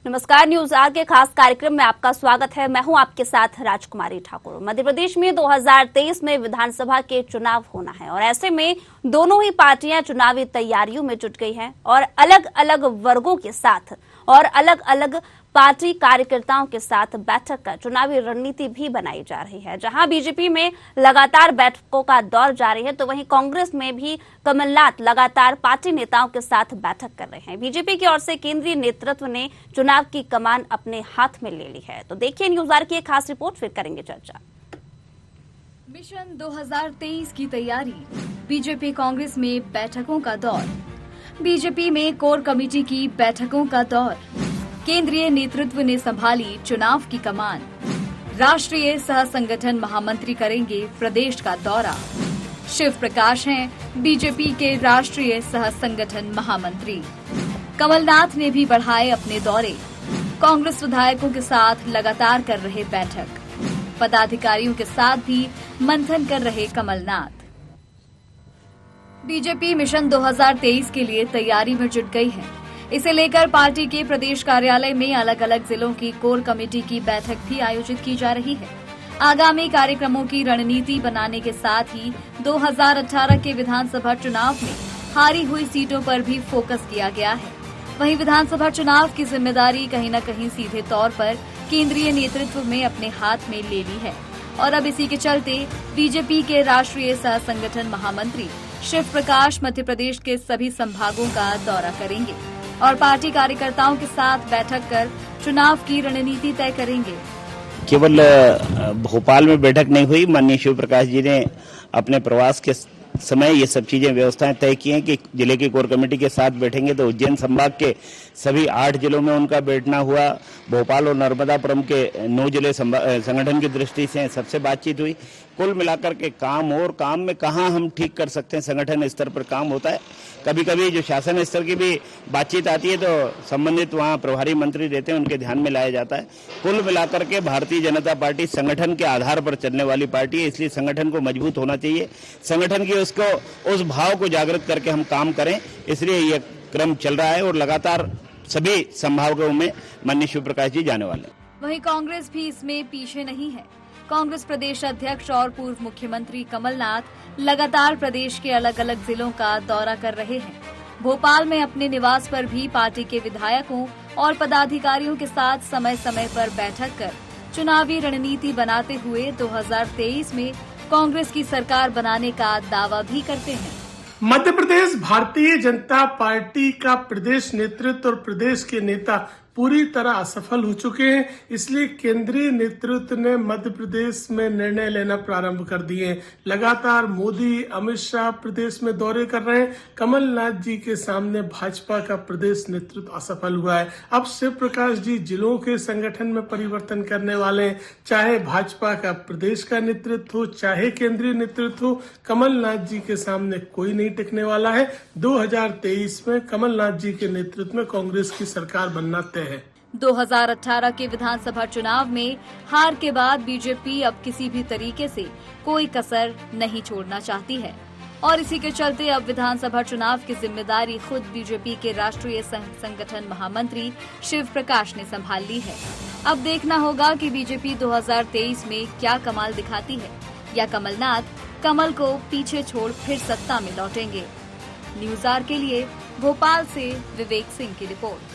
नमस्कार, news are के खास कार्यक्रम में आपका स्वागत है। मैं हूं आपके साथ राजकुमारी ठाकुर। मध्य प्रदेश में 2023 में विधानसभा के चुनाव होना है और ऐसे में दोनों ही पार्टियां चुनावी तैयारियों में जुट गई हैं और अलग अलग वर्गों के साथ और अलग अलग पार्टी कार्यकर्ताओं के साथ बैठक कर चुनावी रणनीति भी बनाई जा रही है। जहां बीजेपी में लगातार बैठकों का दौर जारी है, तो वहीं कांग्रेस में भी कमलनाथ लगातार पार्टी नेताओं के साथ बैठक कर रहे हैं। बीजेपी की ओर से केंद्रीय नेतृत्व ने चुनाव की कमान अपने हाथ में ले ली है। तो देखिए न्यूज आर की एक खास रिपोर्ट, फिर करेंगे चर्चा। मिशन 2023 की तैयारी, बीजेपी कांग्रेस में बैठकों का दौर, बीजेपी में कोर कमेटी की बैठकों का दौर, केंद्रीय नेतृत्व ने संभाली चुनाव की कमान, राष्ट्रीय सह संगठन महामंत्री करेंगे प्रदेश का दौरा। शिव प्रकाश हैं बीजेपी के राष्ट्रीय सह संगठन महामंत्री। कमलनाथ ने भी बढ़ाए अपने दौरे, कांग्रेस विधायकों के साथ लगातार कर रहे बैठक, पदाधिकारियों के साथ भी मंथन कर रहे कमलनाथ। बीजेपी मिशन 2023 के लिए तैयारी में जुट गई है। इसे लेकर पार्टी के प्रदेश कार्यालय में अलग अलग जिलों की कोर कमेटी की बैठक भी आयोजित की जा रही है। आगामी कार्यक्रमों की रणनीति बनाने के साथ ही 2018 के विधानसभा चुनाव में हारी हुई सीटों पर भी फोकस किया गया है। वहीं विधानसभा चुनाव की जिम्मेदारी कहीं न कहीं सीधे तौर पर केंद्रीय नेतृत्व में अपने हाथ में ले ली है और अब इसी के चलते बीजेपी के राष्ट्रीय सह संगठन महामंत्री शिव प्रकाश मध्य प्रदेश के सभी संभागों का दौरा करेंगे और पार्टी कार्यकर्ताओं के साथ बैठक कर चुनाव की रणनीति तय करेंगे। केवल भोपाल में बैठक नहीं हुई, माननीय शिव प्रकाश जी ने अपने प्रवास के समय ये सब चीजें व्यवस्थाएं तय की हैं कि जिले की कोर कमेटी के साथ बैठेंगे। तो उज्जैन संभाग के सभी 8 जिलों में उनका बैठना हुआ। भोपाल और नर्मदापुरम के 9 जिले संगठन की दृष्टि से सबसे बातचीत हुई। कुल मिलाकर के काम और काम में कहाँ हम ठीक कर सकते हैं, संगठन स्तर पर काम होता है। कभी कभी जो शासन स्तर की भी बातचीत आती है तो संबंधित वहाँ प्रभारी मंत्री रहते हैं, उनके ध्यान में लाया जाता है। कुल मिलाकर के भारतीय जनता पार्टी संगठन के आधार पर चलने वाली पार्टी है, इसलिए संगठन को मजबूत होना चाहिए। संगठन की उस भाव को जागृत करके हम काम करें, इसलिए यह क्रम चल रहा है और लगातार सभी संभागों में माननीय शिव प्रकाश जी जाने वाले हैं। वहीं कांग्रेस भी इसमें पीछे नहीं है। कांग्रेस प्रदेश अध्यक्ष और पूर्व मुख्यमंत्री कमलनाथ लगातार प्रदेश के अलग अलग जिलों का दौरा कर रहे हैं। भोपाल में अपने निवास पर भी पार्टी के विधायकों और पदाधिकारियों के साथ समय समय पर बैठक कर चुनावी रणनीति बनाते हुए 2023 में कांग्रेस की सरकार बनाने का दावा भी करते हैं। मध्य प्रदेश भारतीय जनता पार्टी का प्रदेश नेतृत्व और प्रदेश के नेता पूरी तरह असफल हो चुके हैं, इसलिए केंद्रीय नेतृत्व ने मध्य प्रदेश में निर्णय लेना प्रारंभ कर दिए हैं। लगातार मोदी, अमित शाह प्रदेश में दौरे कर रहे हैं। कमलनाथ जी के सामने भाजपा का प्रदेश नेतृत्व असफल हुआ है। अब शिव प्रकाश जी जिलों के संगठन में परिवर्तन करने वाले हैं। चाहे भाजपा का प्रदेश का नेतृत्व हो, चाहे केंद्रीय नेतृत्व हो, कमलनाथ जी के सामने कोई नहीं टिकने वाला है। 2023 में कमलनाथ जी के नेतृत्व में कांग्रेस की सरकार बनना तय है। 2018 के विधानसभा चुनाव में हार के बाद बीजेपी अब किसी भी तरीके से कोई कसर नहीं छोड़ना चाहती है और इसी के चलते अब विधानसभा चुनाव की जिम्मेदारी खुद बीजेपी के राष्ट्रीय संगठन महामंत्री शिव प्रकाश ने संभाल ली है। अब देखना होगा कि बीजेपी 2023 में क्या कमाल दिखाती है या कमलनाथ कमल को पीछे छोड़ फिर सत्ता में लौटेंगे। न्यूज आर के लिए भोपाल से विवेक सिंह की रिपोर्ट।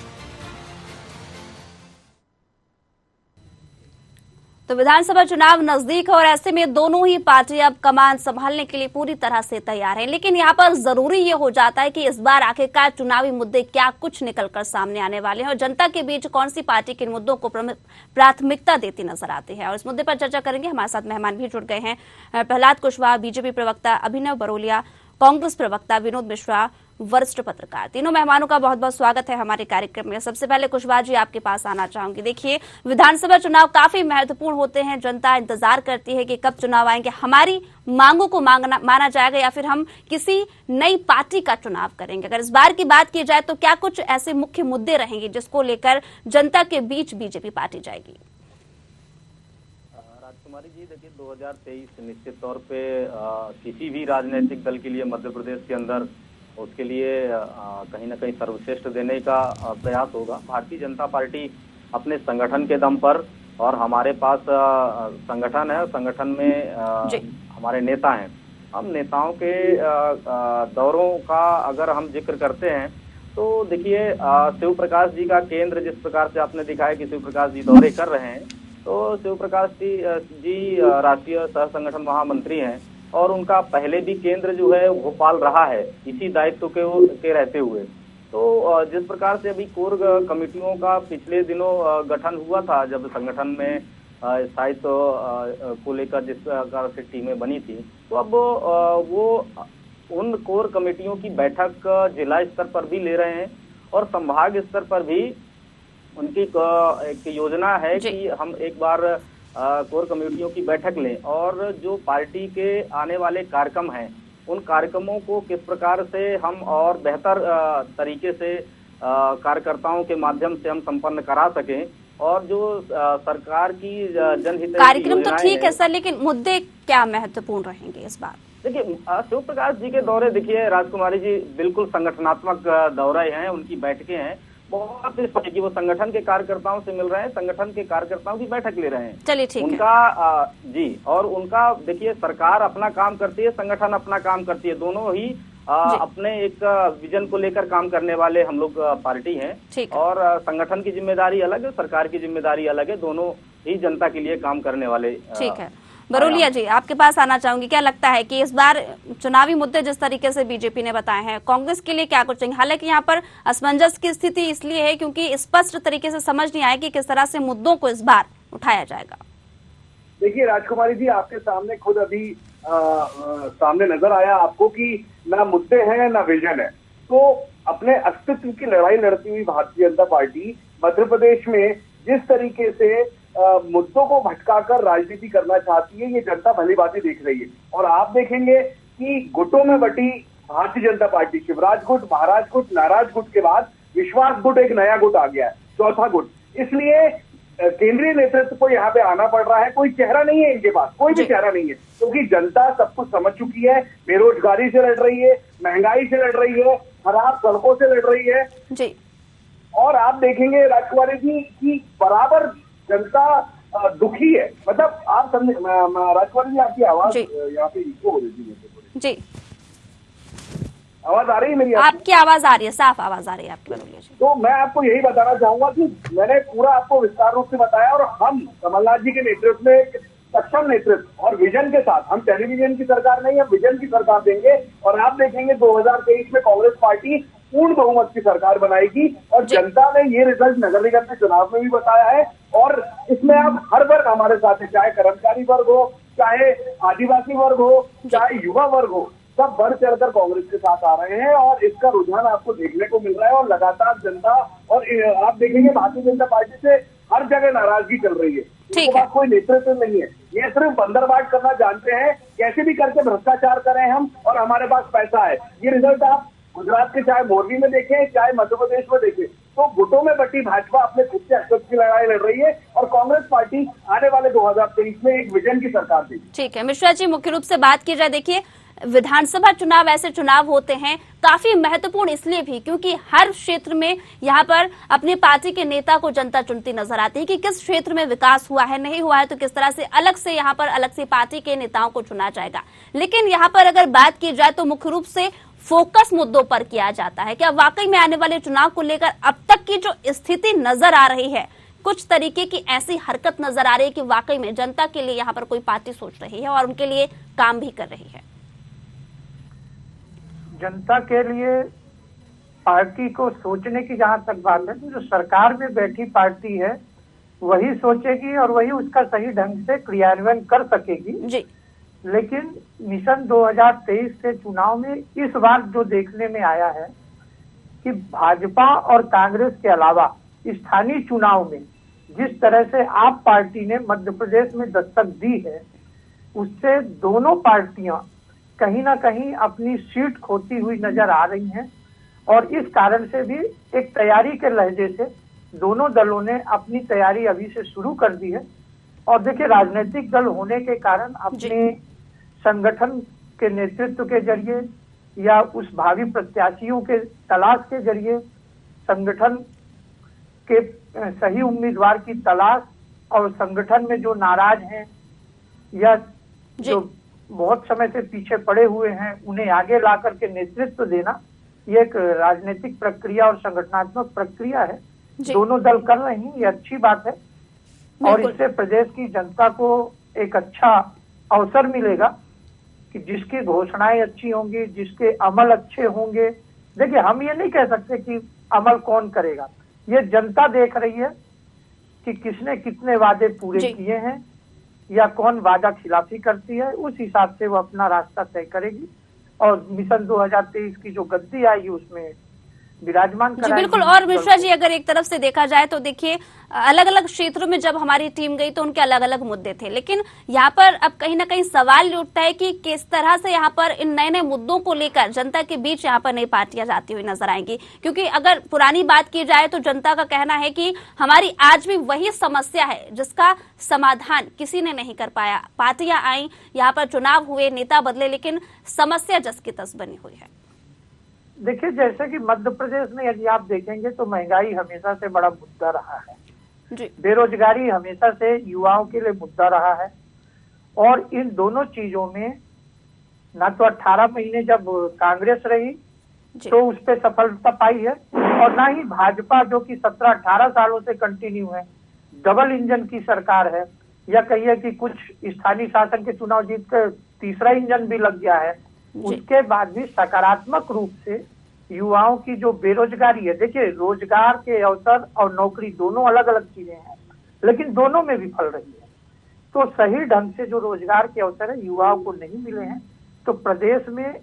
तो विधानसभा चुनाव नजदीक है और ऐसे में दोनों ही पार्टियां अब कमान संभालने के लिए पूरी तरह से तैयार हैं। लेकिन यहाँ पर जरूरी ये हो जाता है कि इस बार आखिरकार चुनावी मुद्दे क्या कुछ निकलकर सामने आने वाले हैं और जनता के बीच कौन सी पार्टी किन मुद्दों को प्राथमिकता देती नजर आती है। और इस मुद्दे पर चर्चा करेंगे। हमारे साथ मेहमान भी जुड़ गए हैं। प्रहलाद कुशवाहा, बीजेपी प्रवक्ता अभिनव बरोलिया, कांग्रेस प्रवक्ता विनोद मिश्रा, वरिष्ठ पत्रकार। तीनों मेहमानों का बहुत बहुत स्वागत है हमारे कार्यक्रम में। सबसे पहले कुशवाहा जी आपके पास आना चाहूंगी। देखिए, विधानसभा चुनाव काफी महत्वपूर्ण होते हैं। जनता इंतजार करती है कि कब चुनाव आएंगे, हमारी मांगों को माना जाएगा या फिर हम किसी नई पार्टी का चुनाव करेंगे। अगर इस बार की बात की जाए तो क्या कुछ ऐसे मुख्य मुद्दे रहेंगे जिसको लेकर जनता के बीच बीजेपी पार्टी जाएगी? राजकुमारी जी, देखिए 2023 निश्चित तौर पे किसी भी राजनीतिक दल के लिए मध्य प्रदेश के अंदर उसके लिए कहीं ना कहीं सर्वश्रेष्ठ देने का प्रयास होगा। भारतीय जनता पार्टी अपने संगठन के दम पर, और हमारे पास संगठन है, संगठन में हमारे नेता हैं। हम नेताओं के दौरों का अगर हम जिक्र करते हैं तो देखिए, शिव प्रकाश जी का केंद्र जिस प्रकार से आपने दिखाया कि शिव प्रकाश जी दौरे कर रहे हैं, तो शिव प्रकाश जी राष्ट्रीय सह संगठन महामंत्री हैं, और उनका पहले भी केंद्र जो है भोपाल रहा है इसी दायित्व के रहते हुए। तो जिस प्रकार से अभी कोर कमेटियों का पिछले दिनों गठन हुआ था, जब संगठन में स्थायित्व को लेकर जिस प्रकार से टीमें बनी थी, तो अब वो उन कोर कमेटियों की बैठक जिला स्तर पर भी ले रहे हैं, और संभाग स्तर पर भी उनकी एक योजना है कि हम एक बार कोर कमेटियों की बैठक लें, और जो पार्टी के आने वाले कार्यक्रम हैं उन कार्यक्रमों को किस प्रकार से हम और बेहतर तरीके से कार्यकर्ताओं के माध्यम से हम संपन्न करा सकें, और जो सरकार की जनहित कार्यक्रम तो ठीक है सर, लेकिन मुद्दे क्या महत्वपूर्ण रहेंगे इस बार? देखिए, शिव प्रकाश जी के दौरे, देखिए राजकुमारी जी, बिल्कुल संगठनात्मक दौरे हैं, उनकी बैठकें हैं, बहुत कि वो संगठन के कार्यकर्ताओं से मिल रहे हैं, संगठन के कार्यकर्ताओं की बैठक ले रहे हैं। चलिए ठीक है। उनका जी, और उनका देखिए, सरकार अपना काम करती है, संगठन अपना काम करती है, दोनों ही अपने एक विजन को लेकर काम करने वाले हम लोग पार्टी हैं, और संगठन की जिम्मेदारी अलग है, सरकार की जिम्मेदारी अलग है, दोनों ही जनता के लिए काम करने वाले। ठीक है, बरोलिया जी, आपके पास आना चाहूंगी। क्या लगता है कि इस बार चुनावी मुद्दे जिस तरीके से बीजेपी ने बताए हैं, कांग्रेस के लिए क्या कुछ चाहिए? हालांकि यहाँ पर असमंजस की स्थिति इसलिए है क्योंकि स्पष्ट तरीके से समझ नहीं आया कि किस तरह से मुद्दों को इस बार उठाया जाएगा। देखिए राजकुमारी जी, आपके सामने खुद अभी सामने नजर आया आपको कि ना मुद्दे हैं ना विजन है। तो अपने अस्तित्व की लड़ाई लड़ती हुई भारतीय जनता पार्टी मध्य प्रदेश में जिस तरीके से मुद्दों को भटकाकर राजनीति करना चाहती है, ये जनता भली भांति देख रही है। और आप देखेंगे कि गुटों में बटी भारतीय जनता पार्टी, शिवराज गुट, महाराज गुट, नाराज गुट के बाद विश्वास गुट एक नया गुट आ गया है, चौथा गुट। इसलिए केंद्रीय नेतृत्व को यहाँ पे आना पड़ रहा है। कोई चेहरा नहीं है इनके पास, कोई भी चेहरा नहीं है, क्योंकि जनता सब कुछ समझ चुकी है। बेरोजगारी से लड़ रही है, महंगाई से लड़ रही है, खराब सड़कों से लड़ रही है जी। और आप देखेंगे राजकुमारी जी की बराबर जनता दुखी है। मतलब आप समझे राजकुमारी जी, आपकी आवाज यहाँ पे इको हो रही थी जी। आवाज आ रही है मेरी? आपकी आवाज आ रही है, साफ आवाज आ रही है आपकी, बरोलिया जी। तो मैं आपको यही बताना चाहूंगा कि मैंने पूरा आपको विस्तार रूप से बताया, और हम कमलनाथ जी के नेतृत्व में एक सक्षम नेतृत्व और विजन के साथ, हम टेलीविजन की सरकार नहीं, हम विजन की सरकार देंगे। और आप देखेंगे 2023 में कांग्रेस पार्टी पूर्ण बहुमत की सरकार बनाएगी, और जनता ने ये रिजल्ट नगर निगम के चुनाव में भी बताया है। और इसमें आप हर वर्ग हमारे साथ है, चाहे कर्मचारी वर्ग हो, चाहे आदिवासी वर्ग हो, चाहे युवा वर्ग हो, सब बढ़ चढ़कर कांग्रेस के साथ आ रहे हैं, और इसका रुझान आपको देखने को मिल रहा है। और लगातार जनता, और आप देखेंगे भारतीय जनता पार्टी से हर जगह नाराजगी चल रही है, इसके बाद कोई नेतृत्व नहीं है। ये सिर्फ बंदरबाट करना जानते हैं, कैसे भी करके भ्रष्टाचार करें हम, और हमारे पास पैसा है। ये रिजल्ट आप गुजरात के चाहे मोरबी में देखें, चाहे मध्य प्रदेश में देखें, तो गुटों में बटी भाजपा अपने खुद के अस्तित्व की लड़ाई लड़ रही है, और कांग्रेस पार्टी आने वाले 2023 में एक विजन की सरकार देगी। ठीक है मिश्रा जी, मुख्य रूप से बात की जाए, देखिए विधानसभा चुनाव ऐसे चुनाव होते हैं काफी महत्वपूर्ण इसलिए भी क्योंकि हर क्षेत्र में यहाँ पर अपनी पार्टी के नेता को जनता चुनती नजर आती है कि किस क्षेत्र में विकास हुआ है, नहीं हुआ है, तो किस तरह से अलग से यहाँ पर अलग से पार्टी के नेताओं को चुना जाएगा। लेकिन यहाँ पर अगर बात की जाए तो मुख्य रूप से फोकस मुद्दों पर किया जाता है। क्या वाकई में आने वाले चुनाव को लेकर अब तक की जो स्थिति नजर आ रही है, कुछ तरीके की ऐसी हरकत नजर आ रही है कि वाकई में जनता के लिए यहाँ पर कोई पार्टी सोच रही है और उनके लिए काम भी कर रही है? जनता के लिए पार्टी को सोचने की जहां तक बात है, तो जो सरकार में बैठी पार्टी है वही सोचेगी और वही उसका सही ढंग से क्रियान्वयन कर सकेगी जी। लेकिन मिशन 2023 के चुनाव में इस बार जो देखने में आया है कि भाजपा और कांग्रेस के अलावा स्थानीय चुनाव में जिस तरह से आप पार्टी ने मध्य प्रदेश में दस्तक दी है, उससे दोनों पार्टियां कहीं ना कहीं अपनी सीट खोती हुई नजर आ रही हैं, और इस कारण से भी एक तैयारी के लहजे से दोनों दलों ने अपनी तैयारी अभी से शुरू कर दी है। और देखिए, राजनीतिक दल होने के कारण अपने संगठन के नेतृत्व के जरिए, या उस भावी प्रत्याशियों के तलाश के जरिए संगठन के सही उम्मीदवार की तलाश और संगठन में जो नाराज हैं या जो बहुत समय से पीछे पड़े हुए हैं उन्हें आगे ला करके नेतृत्व देना, ये एक राजनीतिक प्रक्रिया और संगठनात्मक प्रक्रिया है। दोनों दल कर रहे हैं, ये अच्छी बात है और इससे प्रदेश की जनता को एक अच्छा अवसर मिलेगा कि जिसकी घोषणाएं अच्छी होंगी, जिसके अमल अच्छे होंगे। देखिए, हम ये नहीं कह सकते कि अमल कौन करेगा, ये जनता देख रही है कि किसने कितने वादे पूरे किए हैं या कौन वादा खिलाफी करती है, उस हिसाब से वो अपना रास्ता तय करेगी और मिशन 2023 की जो गद्दी आएगी उसमें विराजमान जी बिल्कुल। और मिश्रा जी, अगर एक तरफ से देखा जाए तो देखिए, अलग अलग क्षेत्रों में जब हमारी टीम गई तो उनके अलग अलग मुद्दे थे, लेकिन यहाँ पर अब कहीं ना कहीं सवाल उठता है कि किस तरह से यहाँ पर इन नए नए मुद्दों को लेकर जनता के बीच यहाँ पर नई पार्टियां जाती हुई नजर आएंगी। क्योंकि अगर पुरानी बात की जाए तो जनता का कहना है कि हमारी आज भी वही समस्या है जिसका समाधान किसी ने नहीं कर पाया। पार्टियां आई, यहाँ पर चुनाव हुए, नेता बदले, लेकिन समस्या जस की तस बनी हुई है। देखिए, जैसे कि मध्य प्रदेश में यदि आप देखेंगे तो महंगाई हमेशा से बड़ा मुद्दा रहा है जी। बेरोजगारी हमेशा से युवाओं के लिए मुद्दा रहा है और इन दोनों चीजों में ना तो 18 महीने जब कांग्रेस रही तो उस पर सफलता पाई है और ना ही भाजपा जो कि 17-18 सालों से कंटिन्यू है, डबल इंजन की सरकार है, या कहिए कि कुछ स्थानीय शासन के चुनाव जीत कर तीसरा इंजन भी लग गया है। उसके बाद भी सकारात्मक रूप से युवाओं की जो बेरोजगारी है, देखिए रोजगार के अवसर और नौकरी दोनों अलग अलग चीजें हैं, लेकिन दोनों में विफल रही है। तो सही ढंग से जो रोजगार के अवसर है युवाओं को नहीं मिले हैं, तो प्रदेश में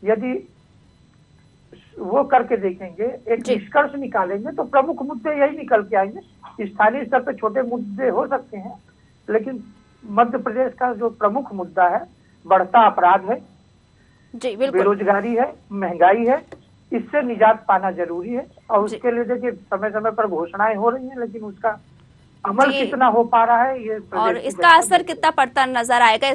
यदि वो करके देखेंगे, एक निष्कर्ष निकालेंगे तो प्रमुख मुद्दे यही निकल के आएंगे। स्थानीय स्तर पे छोटे मुद्दे हो सकते हैं, लेकिन मध्य प्रदेश का जो प्रमुख मुद्दा है बढ़ता अपराध है, जी बिल्कुल, बेरोजगारी है, महंगाई है, इससे निजात पाना जरूरी है। और उसके लिए देखिए समय समय पर घोषणाएं हो रही हैं, लेकिन उसका अमल कितना हो पा रहा है ये और इसका असर कितना पड़ता नजर आएगा,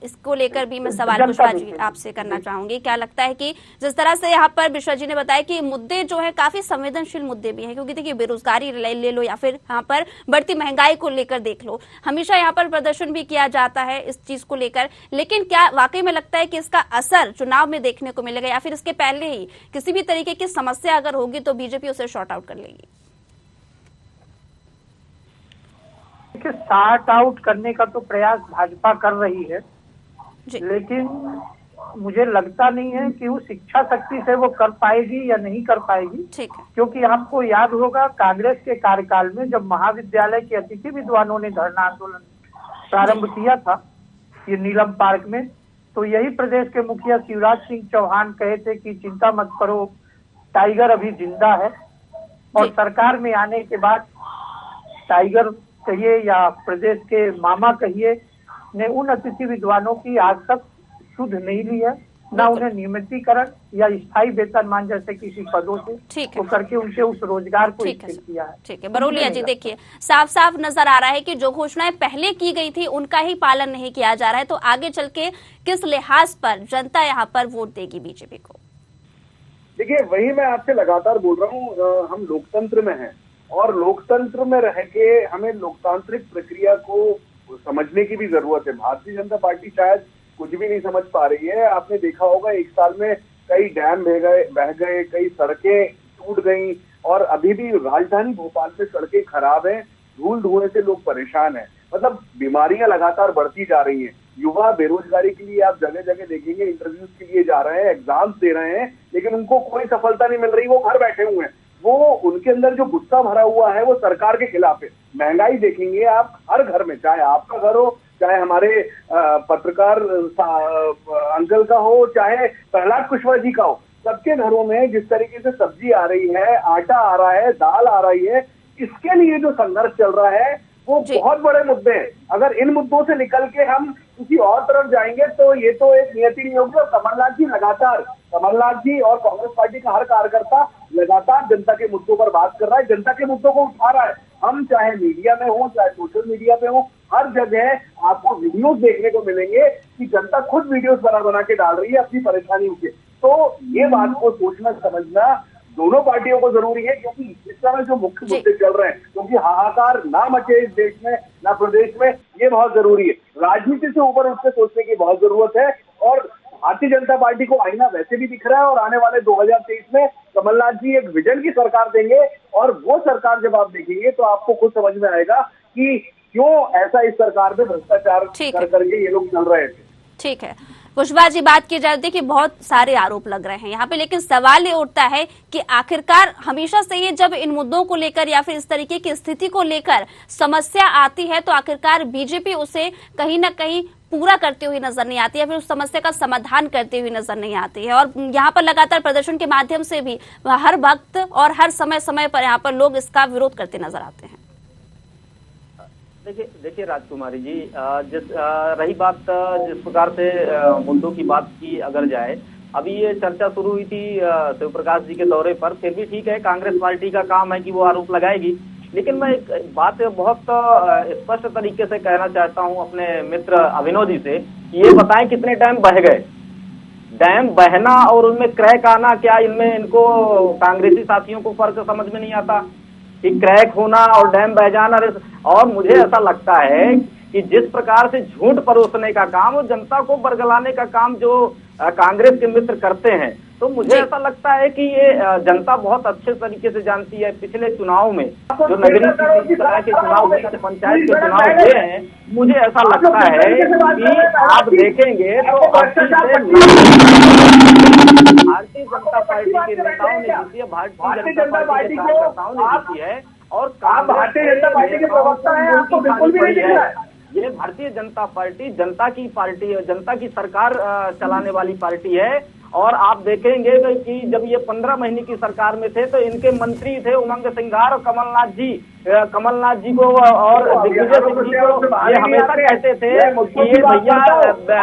इसको लेकर भी मैं सवाल मिश्रा जी आपसे करना चाहूंगी। क्या लगता है कि जिस तरह से यहाँ पर मिश्रा जी ने बताया कि मुद्दे जो है काफी संवेदनशील मुद्दे भी हैं, क्योंकि देखिए बेरोजगारी ले लो या फिर यहाँ पर बढ़ती महंगाई को लेकर देख लो, हमेशा यहाँ पर प्रदर्शन भी किया जाता है इस चीज को लेकर, लेकिन क्या वाकई में लगता है कि इसका असर चुनाव में देखने को मिलेगा या फिर इसके पहले ही किसी भी तरीके की समस्या अगर होगी तो बीजेपी उसे शॉर्ट आउट कर लेगी? शॉर्ट आउट करने का तो प्रयास भाजपा कर रही है, लेकिन मुझे लगता नहीं है कि उस इच्छा शक्ति से वो कर पाएगी या नहीं कर पाएगी। ठीक है। क्योंकि आपको याद होगा कांग्रेस के कार्यकाल में जब महाविद्यालय के अतिथि विद्वानों ने धरना आंदोलन प्रारंभ किया था ये नीलम पार्क में, तो यही प्रदेश के मुखिया शिवराज सिंह चौहान कहे थे कि चिंता मत करो, टाइगर अभी जिंदा है। और सरकार में आने के बाद टाइगर कहिए या प्रदेश के मामा कहिए ने उन अतिथि विद्वानों की आज तक शुद्ध नहीं ली है, ना उन्हें नियमितीकरण या स्थायी वेतनमान जैसे किसी पदों से वो करके उनके उस रोजगार को स्थिर किया है। ठीक है बरोलिया जी, देखिए साफ साफ नजर आ रहा है कि जो घोषणाएं पहले की गई थी उनका ही पालन नहीं किया जा रहा है, तो आगे चल के किस लिहाज पर जनता यहाँ पर वोट देगी बीजेपी को? देखिए, वही मैं आपसे लगातार बोल रहा हूँ, हम लोकतंत्र में हैं और लोकतंत्र में रह के हमें लोकतांत्रिक प्रक्रिया को समझने की भी जरूरत है। भारतीय जनता पार्टी शायद कुछ भी नहीं समझ पा रही है। आपने देखा होगा 1 साल में कई डैम बह गए, कई सड़कें टूट गई और अभी भी राजधानी भोपाल में सड़कें खराब हैं, धूल धुएं से लोग परेशान हैं। मतलब बीमारियां लगातार बढ़ती जा रही हैं। युवा बेरोजगारी के लिए आप जगह जगह देखेंगे इंटरव्यूज के लिए जा रहे हैं, एग्जाम्स दे रहे हैं, लेकिन उनको कोई सफलता नहीं मिल रही, वो घर बैठे हुए हैं। वो उनके अंदर जो गुस्सा भरा हुआ है वो सरकार के खिलाफ है। महंगाई देखेंगे आप हर घर में, चाहे आपका घर हो, चाहे हमारे पत्रकार अंकल का हो, चाहे प्रहलाद कुशवाहा जी का हो, सबके घरों में जिस तरीके से सब्जी आ रही है, आटा आ रहा है, दाल आ रही है, इसके लिए जो संघर्ष चल रहा है वो बहुत बड़े मुद्दे हैं। अगर इन मुद्दों से निकल के हम किसी और तरफ जाएंगे तो ये तो एक नियति नहीं होगी। और कमलनाथ जी और कांग्रेस पार्टी का हर कार्यकर्ता लगातार जनता के मुद्दों पर बात कर रहा है, जनता के मुद्दों को उठा रहा है। हम चाहे मीडिया में हो, चाहे सोशल मीडिया पे हो, हर जगह आपको वीडियोस देखने को मिलेंगे कि जनता खुद वीडियोस बना के डाल रही है अपनी परेशानियों के। तो ये बात को सोचना समझना दोनों पार्टियों को जरूरी है, क्योंकि इस तरह जो मुख्य मुद्दे चल रहे हैं, क्योंकि हाहाकार ना मचे इस देश में ना प्रदेश में, ये बहुत जरूरी है। राजनीति से ऊपर उठ के सोचने की बहुत जरूरत है। और भारतीय जनता पार्टी को आईना वैसे भी दिख रहा है और आने वाले 2023 में कमलनाथ जी एक विजन की सरकार देंगे और वो सरकार जब आप देखेंगे तो आपको खुद समझ में आएगा कि क्यों ऐसा इस सरकार में भ्रष्टाचार कर करके ये लोग चल रहे थे। ठीक है पुष्पा जी, बात की जाए देखिए बहुत सारे आरोप लग रहे हैं यहाँ पे, लेकिन सवाल ये उठता है कि आखिरकार हमेशा से ये जब इन मुद्दों को लेकर या फिर इस तरीके की स्थिति को लेकर समस्या आती है तो आखिरकार बीजेपी उसे कहीं ना कहीं पूरा करते हुए नजर नहीं आती है, फिर उस समस्या का समाधान करते हुए नजर नहीं आती है। और यहाँ पर लगातार प्रदर्शन के माध्यम से भी हर वक्त और हर समय पर यहाँ पर लोग इसका विरोध करते नजर आते हैं। देखिए राजकुमारी जी, रही बात जिस प्रकार से मुद्दों की बात की अगर जाए, अभी ये चर्चा शुरू हुई थी शिव प्रकाश जी के दौरे पर, फिर भी ठीक है कांग्रेस पार्टी का काम है कि वो आरोप लगाएगी, लेकिन मैं एक बात बहुत स्पष्ट तरीके से कहना चाहता हूं अपने मित्र अभिनव जी से, ये बताएं कितने डैम बह गए। डैम बहना और उनमें क्रैक आना, क्या इनमें इनको कांग्रेसी साथियों को फर्क समझ में नहीं आता कि क्रैक होना और डैम बह जाना। और मुझे ऐसा लगता है कि जिस प्रकार से झूठ परोसने का काम और जनता को बरगलाने का काम जो कांग्रेस के मित्र करते हैं, तो मुझे ऐसा लगता है कि ये जनता बहुत अच्छे तरीके से जानती है। पिछले चुनाव में जो नगरीय तरह के चुनाव हुए, पंचायत के चुनाव हुए हैं, मुझे ऐसा लगता है कि आप देखेंगे तो भारतीय जनता पार्टी के नेताओं ने जीती है, भारतीय जनता पार्टी के कार्यकर्ताओं ने जीती है और भारतीय जनता पार्टी के प्रवक्ता हैं, आपको बिल्कुल भी नहीं दिख रहा है। ये भारतीय जनता पार्टी जनता की पार्टी है, जनता की सरकार चलाने वाली पार्टी है। और आप देखेंगे कि जब ये 15 महीने की सरकार में थे तो इनके मंत्री थे उमंग सिंघार और कमलनाथ जी को और दिग्विजय सिंह जी को ये हमेशा कहते थे कि ये भैया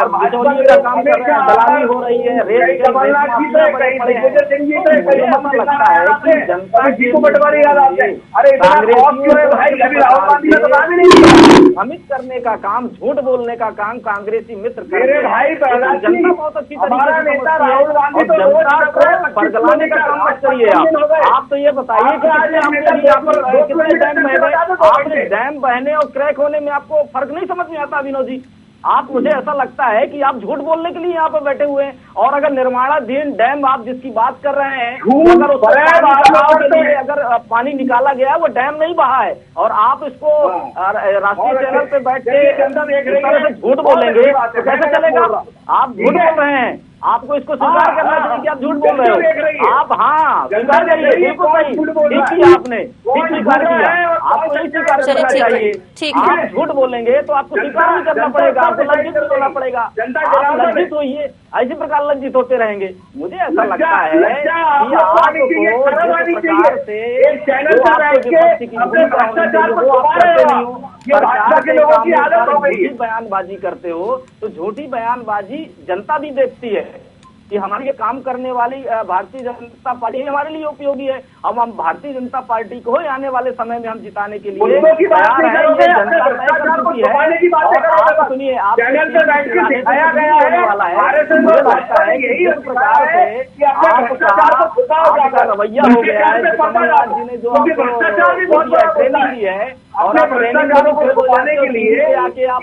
बिचौलिए का काम कर रहे हैं, दलाली हो रही है, रेत के लगता है कि जनता भ्रमित करने का काम, झूठ बोलने का काम कांग्रेसी मित्र करते हैं। जनता बहुत अच्छी तरीके से और जनता को बरगलाने का काम मत करिए। आप तो ये बताइए कि कितने डैम बह गए। आपने डैम बहने और क्रैक होने में आपको फर्क नहीं समझ में आता विनोद जी? आप, मुझे ऐसा लगता है कि आप झूठ बोलने के लिए यहाँ पर बैठे हुए हैं। और अगर निर्माणाधीन डैम आप जिसकी बात कर रहे हैं, अगर पानी निकाला गया, वो डैम नहीं बहा है और आप इसको राष्ट्रीय चैनल पे बैठ के झूठ बोलेंगे तो कैसे चलेगा? आप झूठ बोल रहे हैं, आपको इसको स्वीकार करना चाहिए कि आप झूठ बोल रहे हो। आप हाँ स्वीकार करिए, बिल्कुल सही, ठीक किया आपने, ठीक स्वीकार किया, आपको नहीं स्वीकार करना चाहिए। आप झूठ बोलेंगे तो आपको स्वीकार भी करना पड़ेगा, आपको लज्जित भी होना पड़ेगा। आप लज्जित होइए, इसी प्रकार लज्जित होते रहेंगे। मुझे ऐसा लगता है कि आपको जिस प्रकार से जो आपको विपक्ष की भूमिका होनी चाहिए वो आप करते नहीं हो, झूठी बयानबाजी करते हो। तो झूठी बयानबाजी जनता भी देखती है कि हमारी ये काम करने वाली भारतीय जनता पार्टी हमारे लिए उपयोगी है। अब हम भारतीय जनता पार्टी को ही आने वाले समय में हम जिताने के लिए तैयार हैं। ये जनता तय कर चुकी है। और आप सुनिए, आप वाला है, मुझे लगता है कि जिस प्रकार से आपका रवैया हो गया है, कमलनाथ जी ने जो ट्रेनिंग दी है और आप ट्रेनिंग के लिए आके आप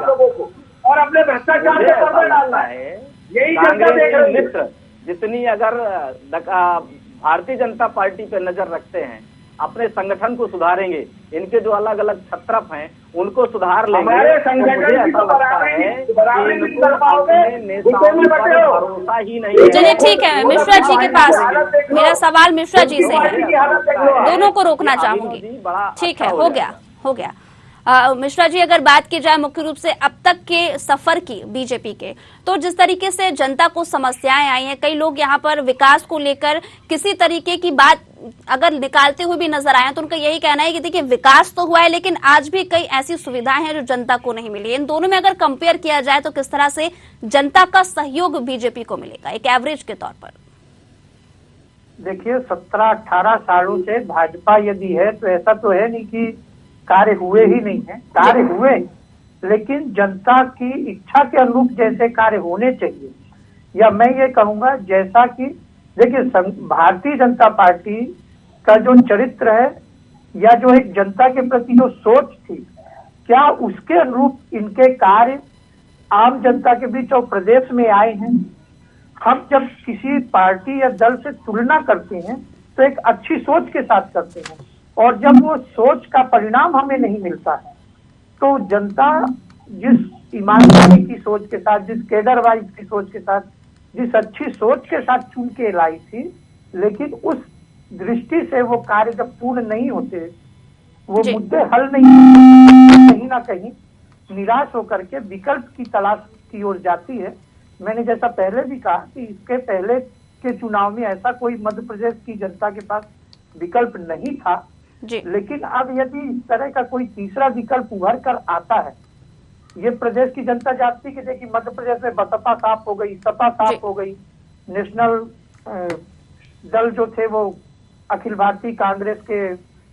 लोगों को और अपने भ्रष्टाचार से पर्दा डालना है, यही जनता देख रही है। मित्र जितनी अगर भारतीय जनता पार्टी पे नजर रखते हैं, अपने संगठन को सुधारेंगे, इनके जो अलग अलग छत्रप हैं उनको सुधार लेंगे, तो मुझे ऐसा लगता है कि भरोसा ही नहीं। चलिए ठीक है, मिश्रा जी के पास मेरा सवाल मिश्रा जी से है, दोनों को रोकना चाहूंगी। ठीक है, हो गया। मिश्रा जी, अगर बात की जाए मुख्य रूप से अब तक के सफर की बीजेपी के, तो जिस तरीके से जनता को समस्याएं आई हैं, कई लोग यहाँ पर विकास को लेकर किसी तरीके की बात अगर निकालते हुए भी नजर आए तो उनका यही कहना है कि देखिए विकास तो हुआ है लेकिन आज भी कई ऐसी सुविधाएं हैं जो जनता को नहीं मिली। इन दोनों में अगर कंपेयर किया जाए तो किस तरह से जनता का सहयोग बीजेपी को मिलेगा एक एवरेज के तौर पर? देखिए 17-18 सालों से भाजपा यदि है तो ऐसा तो है नहीं कि कार्य हुए ही नहीं है। कार्य हुए, लेकिन जनता की इच्छा के अनुरूप जैसे कार्य होने चाहिए, या मैं ये कहूंगा जैसा कि देखिए भारतीय जनता पार्टी का जो चरित्र है या जो एक जनता के प्रति जो सोच थी, क्या उसके अनुरूप इनके कार्य आम जनता के बीच और प्रदेश में आए हैं। हम जब किसी पार्टी या दल से तुलना करते हैं तो एक अच्छी सोच के साथ करते हैं, और जब वो सोच का परिणाम हमें नहीं मिलता है तो जनता जिस ईमानदारी की सोच के साथ, जिस केडर वाइज की सोच के साथ, जिस अच्छी सोच के साथ चुन के लाई थी, लेकिन उस दृष्टि से वो कार्य जब पूर्ण नहीं होते, वो मुद्दे हल नहीं होते, कहीं ना कहीं निराश होकर के विकल्प की तलाश की ओर जाती है। मैंने जैसा पहले भी कहा कि इसके पहले के चुनाव में ऐसा कोई मध्य प्रदेश की जनता के पास विकल्प नहीं था, लेकिन अब यदि इस तरह का कोई तीसरा विकल्प उभर कर आता है, ये प्रदेश की जनता जानती कि देखिए मध्य प्रदेश में बसपा साफ हो गई, सपा साफ हो गई, नेशनल दल जो थे वो अखिल भारतीय कांग्रेस के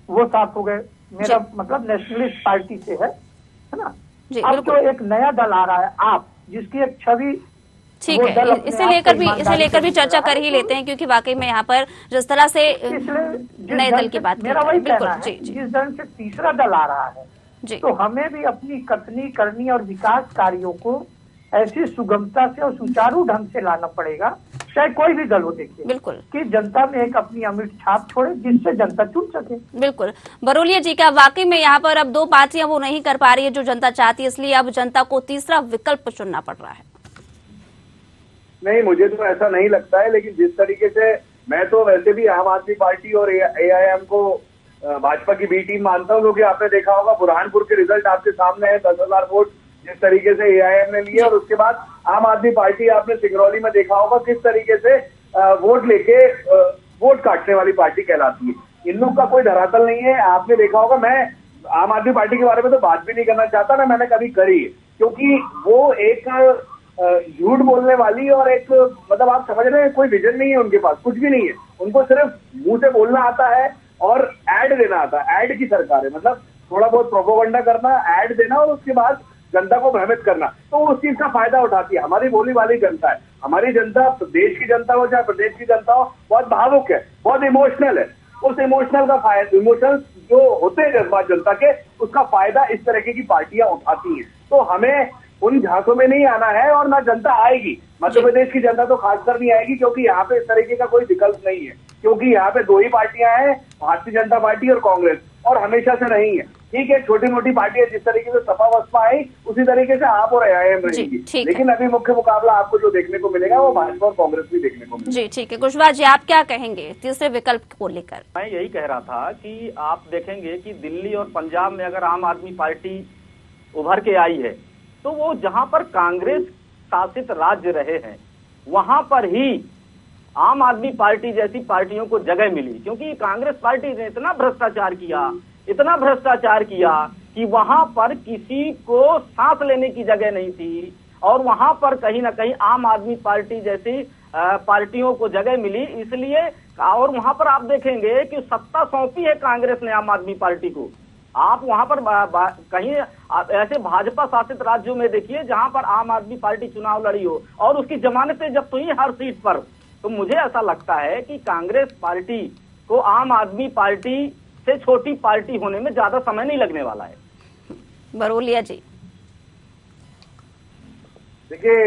वो साफ हो गए, मेरा मतलब नेशनलिस्ट पार्टी से है ना। अब तो एक नया दल आ रहा है आप, जिसकी एक छवि, ठीक है, इसे लेकर भी चर्चा कर ही लेते हैं, क्योंकि वाकई में यहाँ पर जिस तरह से नए दल की बात मेरा वही कहना है, जिस दल से तीसरा दल आ रहा है तो हमें भी अपनी कथनी करनी और विकास कार्यों को ऐसी सुगमता से और सुचारू ढंग से लाना पड़ेगा, चाहे कोई भी दल हो, देखिए बिल्कुल, कि जनता में एक अपनी अमिट छाप छोड़े जिससे जनता चुन सके। बिल्कुल बरोलिया जी, क्या वाकई में यहाँ पर अब दो पार्टियां वो नहीं कर पा रही है जो जनता चाहती है, इसलिए अब जनता को तीसरा विकल्प चुनना पड़ रहा है? नहीं, मुझे तो ऐसा नहीं लगता है, लेकिन जिस तरीके से मैं तो वैसे भी आम आदमी पार्टी और AIM को भाजपा की बी टीम मानता हूँ, क्योंकि आपने देखा होगा बुरहानपुर के रिजल्ट आपके सामने है, 10,000 वोट जिस तरीके से AIM ने लिए, और उसके बाद आम आदमी पार्टी आपने सिंगरौली में देखा होगा किस तरीके से वोट लेके वोट काटने वाली पार्टी कहलाती है। इन लोग का कोई धरातल नहीं है, आपने देखा होगा। मैं आम आदमी पार्टी के बारे में तो बात भी नहीं करना चाहता, ना मैंने कभी करी, क्योंकि वो एक झूठ बोलने वाली और एक मतलब आप समझ रहे हैं, कोई विजन नहीं है उनके पास, कुछ भी नहीं है, उनको सिर्फ मुंह से बोलना आता है और ऐड देना आता है। ऐड की सरकार है, मतलब थोड़ा बहुत प्रोपोगंडा करना, ऐड देना और उसके बाद जनता को भ्रमित करना, तो उस चीज का फायदा उठाती है। हमारी बोली वाली जनता है, हमारी जनता, देश की जनता हो चाहे प्रदेश की जनता हो, बहुत भावुक है, बहुत इमोशनल है। उस इमोशनल का फायदा, इमोशनल जो होते हैं जज्बात जनता के, उसका फायदा इस तरीके की पार्टियां उठाती हैं। तो हमें उन झांसों में नहीं आना है, और ना जनता आएगी, मध्य प्रदेश की जनता तो खासकर नहीं आएगी, क्योंकि यहाँ पे इस तरीके का कोई विकल्प नहीं है, क्योंकि यहाँ पे दो ही पार्टियां हैं, भारतीय जनता पार्टी और कांग्रेस, और हमेशा से नहीं है। ठीक है, छोटी मोटी पार्टियां जिस तरीके से सपा बसपा आई, उसी तरीके से आप और AIM रहेंगी, लेकिन अभी मुख्य मुकाबला आपको जो देखने को मिलेगा वो भाजपा और कांग्रेस भी देखने को मिलेगा। जी ठीक है, कुशवाहा जी आप क्या कहेंगे तीसरे विकल्प को लेकर? मैं यही कह रहा था कि आप देखेंगे कि दिल्ली और पंजाब में अगर आम आदमी पार्टी उभर के आई है, तो वो जहां पर कांग्रेस शासित राज्य रहे हैं वहां पर ही आम आदमी पार्टी जैसी पार्टियों को जगह मिली, क्योंकि कांग्रेस पार्टी ने इतना भ्रष्टाचार किया कि वहां पर किसी को सांस लेने की जगह नहीं थी, और वहां पर कहीं ना कहीं आम आदमी पार्टी जैसी पार्टियों को जगह मिली। इसलिए और वहां पर आप देखेंगे कि सत्ता सौंपी है कांग्रेस ने आम आदमी पार्टी को। आप वहां पर कहीं ऐसे भाजपा शासित राज्यों में देखिए जहां पर आम आदमी पार्टी चुनाव लड़ी हो और उसकी जमानतें जब्त हुई हर सीट पर। तो मुझे ऐसा लगता है कि कांग्रेस पार्टी को आम आदमी पार्टी से छोटी पार्टी होने में ज्यादा समय नहीं लगने वाला है। बरोलिया जी, देखिए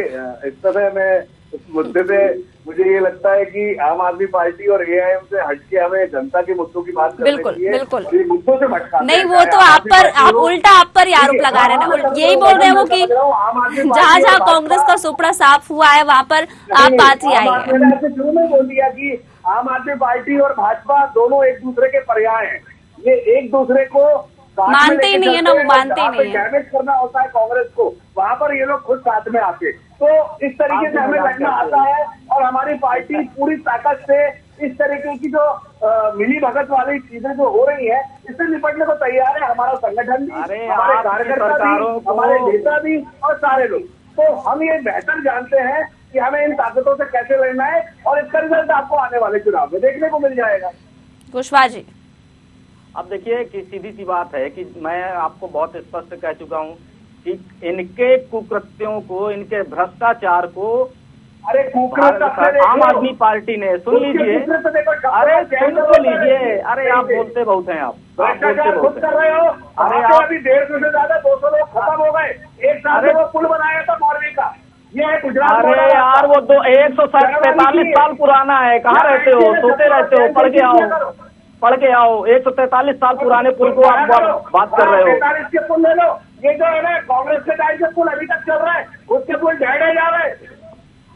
इस समय में उस मुद्दे पे मुझे ये लगता है कि आम आदमी पार्टी और AIM से हटके हमें जनता के मुद्दों की बात करनी चाहिए। बिल्कुल मुद्दों से भटकाते नहीं, वो तो आप उल्टा आप पर ही आरोप लगा रहे हैं ना, यही बोल रहे हैं वो कि जहाँ जहाँ कांग्रेस का सुपड़ा साफ हुआ है वहाँ पर आप पार्टी आई है। मैंने आपसे शुरू में बोल दिया कि आम आदमी पार्टी और भाजपा दोनों एक दूसरे के पर्याय हैं, ये एक दूसरे को मानते ही नहीं है ना, वो मानते ही नहीं है। डैमेज करना होता है कांग्रेस को, वहाँ पर ये लोग खुद साथ में आते, तो इस तरीके से हमें लड़ना आता है। और हमारी पार्टी पूरी ताकत से इस तरीके की जो मिली भगत वाली चीजें जो हो रही है, इससे निपटने को तैयार है हमारा संगठन भी, हमारे कार्यकर्ता भी, हमारे नेता भी और सारे लोग। तो हम ये बेहतर जानते हैं कि हमें इन ताकतों से कैसे लड़ना है, और इसका रिजल्ट आपको आने वाले चुनाव में देखने को मिल जाएगा। कुशवाहा जी, अब देखिए कि सीधी सी बात है कि मैं आपको बहुत स्पष्ट कह चुका हूँ कि इनके कुकृत्यों को, इनके भ्रष्टाचार को अरे आम आदमी पार्टी ने, सुन लीजिए, अरे सुन तो लीजिए, अरे आप बोलते बहुत हैं, आप भ्रष्टाचार खुद कर रहे हो। अरे आप अभी 150 से ज्यादा 200 लोग खत्म हो गए। एक साल में वो पुल बनाया था मॉर्वी का, ये है गुजरात। अरे यार वो 143 साल पुराना है, कहाँ रहते हो, सोते रहते हो, पढ़ के आओ 143 साल पुराने पुल को आप बात कर रहे हो। 43 के पुल ले लो, ये जो है ना कांग्रेस के टाइम के पुल अभी तक चल रहा है, उसके पुल ढह जा रहे।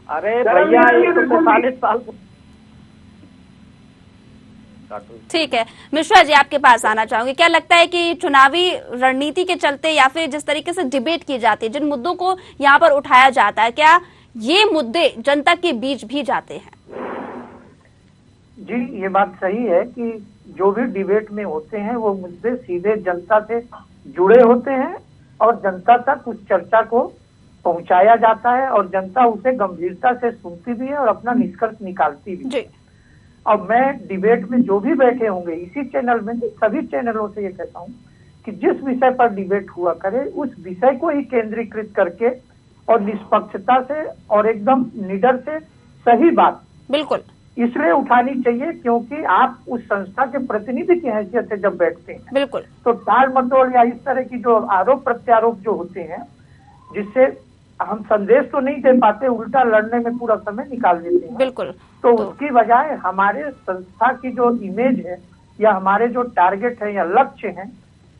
अरे भैया 143 साल। ठीक है, मिश्रा जी आपके पास आना चाहूंगी। क्या लगता है कि चुनावी रणनीति के चलते या फिर जिस तरीके से डिबेट की जाती है, जिन मुद्दों को यहाँ पर उठाया जाता है, क्या ये मुद्दे जनता के बीच भी जाते हैं? जी, ये बात सही है कि जो भी डिबेट में होते हैं वो मुद्दे सीधे जनता से जुड़े होते हैं और जनता तक उस चर्चा को पहुंचाया जाता है और जनता उसे गंभीरता से सुनती भी है और अपना निष्कर्ष निकालती भी है। और मैं डिबेट में जो भी बैठे होंगे इसी चैनल में, सभी चैनलों से ये कहता हूँ कि जिस विषय पर डिबेट हुआ करे उस विषय को ही केंद्रीकृत करके और निष्पक्षता से और एकदम निडर से सही बात बिल्कुल इसलिए उठानी चाहिए क्योंकि आप उस संस्था के प्रतिनिधि की हैसियत से जब बैठते हैं बिल्कुल, तो टाल मटोल या इस तरह की जो आरोप प्रत्यारोप जो होते हैं जिससे हम संदेश तो नहीं दे पाते, उल्टा लड़ने में पूरा समय निकाल देते हैं। बिल्कुल, तो उसकी बजाय हमारे संस्था की जो इमेज है या हमारे जो टारगेट है या लक्ष्य है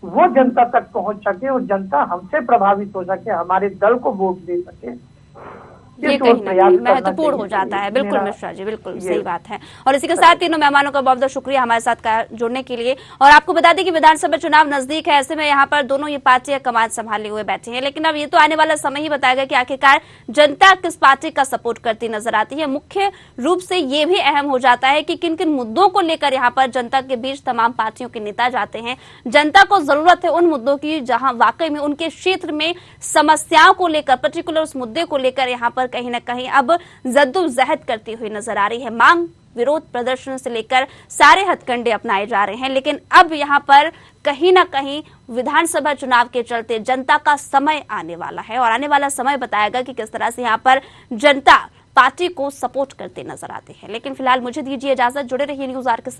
वो जनता तक पहुंच सके और जनता हमसे प्रभावित हो सके, हमारे दल को वोट दे सके, ये कहीं ना कहीं महत्वपूर्ण हो जाता है। बिल्कुल मिश्रा जी, बिल्कुल सही बात है। और इसी के साथ तीनों मेहमानों का बहुत बहुत शुक्रिया हमारे साथ जुड़ने के लिए। और आपको बता दें कि विधानसभा चुनाव नजदीक है, ऐसे में यहाँ पर दोनों ये पार्टियां कमान संभाले हुए बैठी हैं, लेकिन अब ये तो आने वाला समय ही बताएगा कि आखिरकार जनता किस पार्टी का सपोर्ट करती नजर आती है। मुख्य रूप से ये भी अहम हो जाता है कि किन किन मुद्दों को लेकर यहाँ पर जनता के बीच तमाम पार्टियों के नेता जाते हैं। जनता को जरूरत है उन मुद्दों की जहां वाकई में उनके क्षेत्र में समस्याओं को लेकर, पर्टिकुलर उस मुद्दे को लेकर यहाँ पर कहीं ना कहीं अब जद्दोजहद करती हुई नजर आ रही है। मांग, विरोध प्रदर्शन से लेकर सारे हथकंडे अपनाए जा रहे हैं, लेकिन अब यहाँ पर कहीं ना कहीं विधानसभा चुनाव के चलते जनता का समय आने वाला है और आने वाला समय बताएगा कि किस तरह से यहाँ पर जनता पार्टी को सपोर्ट करते नजर आते हैं। लेकिन फिलहाल मुझे दीजिए इजाजत, जुड़े रहिए न्यूज़ आवर के साथ।